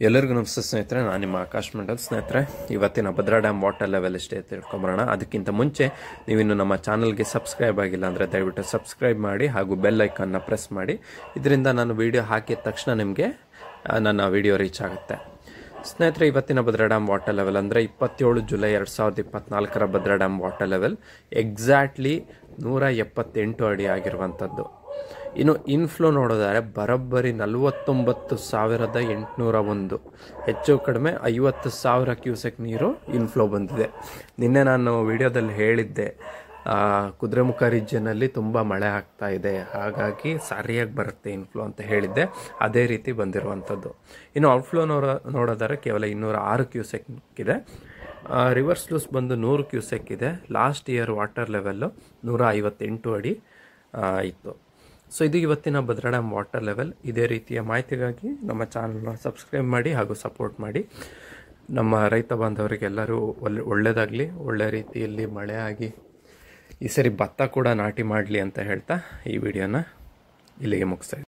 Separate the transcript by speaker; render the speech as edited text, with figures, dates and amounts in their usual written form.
Speaker 1: ಎಲ್ಲರಿಗೂ ನಮಸ್ತೆ ಸ್ನೇಹಿತರೆ, ನಾನು ನಿಮ್ಮ ಆಕಾಶ್ ಮಂಡಲ್. ಸ್ನೇಹಿತರೆ, ಇವತ್ತಿನ ಭದ್ರಾ ಡ್ಯಾಮ್ ವಾಟರ್ ಲೆವೆಲ್ ಎಷ್ಟೇ ತಿಳ್ಕೊಂಬರೋಣ. ಅದಕ್ಕಿಂತ ಮುಂಚೆ ನೀವಿನ್ನು ನಮ್ಮ ಚಾನಲ್ಗೆ ಸಬ್ಸ್ಕ್ರೈಬ್ ಆಗಿಲ್ಲ ಅಂದರೆ ದಯವಿಟ್ಟು ಸಬ್ಸ್ಕ್ರೈಬ್ ಮಾಡಿ ಹಾಗೂ ಬೆಲ್ ಐಕನ್ನ ಪ್ರೆಸ್ ಮಾಡಿ. ಇದರಿಂದ ನಾನು ವಿಡಿಯೋ ಹಾಕಿದ ತಕ್ಷಣ ನಿಮಗೆ ನನ್ನ ವಿಡಿಯೋ ರೀಚ್ ಆಗುತ್ತೆ. ಸ್ನೇಹಿತರೆ, ಇವತ್ತಿನ ಭದ್ರಾ ಡ್ಯಾಮ್ ವಾಟರ್ ಲೆವೆಲ್ ಅಂದರೆ 27 July 2024 Bhadra dam water level exactly 178 ಅಡಿ ಆಗಿರುವಂಥದ್ದು. ಇನ್ನು ಇನ್ಫ್ಲೋ ನೋಡೋದಾದರೆ ಬರೋಬ್ಬರಿ 49,801, ಹೆಚ್ಚು ಕಡಿಮೆ 50,000 ಕ್ಯೂಸೆಕ್ ನೀರು ಇನ್ಫ್ಲೋ ಬಂದಿದೆ. ನಿನ್ನೆ ನಾನು ವಿಡಿಯೋದಲ್ಲಿ ಹೇಳಿದ್ದೆ, ಕುದುರೆಮುಖ ರೀಜ್ಯನಲ್ಲಿ ತುಂಬ ಮಳೆ ಆಗ್ತಾ ಇದೆ, ಹಾಗಾಗಿ ಸರಿಯಾಗಿ ಬರುತ್ತೆ ಇನ್ಫ್ಲೋ ಅಂತ ಹೇಳಿದ್ದೆ. ಅದೇ ರೀತಿ ಬಂದಿರುವಂಥದ್ದು. ಇನ್ನು ಔಟ್ಫ್ಲೋ ನೋಡೋದಾದ್ರೆ ಕೇವಲ 206 ಕ್ಯೂಸೆಕ್ ಇದೆ. ರಿವರ್ಸ್ ಲೂಸ್ ಬಂದು 100 ಕ್ಯೂಸೆಕ್ ಇದೆ. ಲಾಸ್ಟ್ ಇಯರ್ ವಾಟರ್ ಲೆವೆಲ್ಲು 158 ಅಡಿ ಇತ್ತು. ಸೊ ಇದು ಇವತ್ತಿನ ಭದ್ರಾ ಡ್ಯಾಮ್ ವಾಟರ್ ಲೆವೆಲ್. ಇದೇ ರೀತಿಯ ಮಾಹಿತಿಗಾಗಿ ನಮ್ಮ ಚಾನಲ್ನ ಸಬ್ಸ್ಕ್ರೈಬ್ ಮಾಡಿ ಹಾಗೂ ಸಪೋರ್ಟ್ ಮಾಡಿ. ನಮ್ಮ ರೈತ ಬಾಂಧವರಿಗೆಲ್ಲರೂ ಒಳ್ಳೆಯದಾಗಲಿ, ಒಳ್ಳೆ ರೀತಿಯಲ್ಲಿ ಮಳೆ ಆಗಿ ಈ ಸರಿ ಭತ್ತ ಕೂಡ ನಾಟಿ ಮಾಡಲಿ ಅಂತ ಹೇಳ್ತಾ ಈ ವಿಡಿಯೋನ ಇಲ್ಲಿಗೆ ಮುಗಿಸ್ತಾ ಇದ್ದೀನಿ.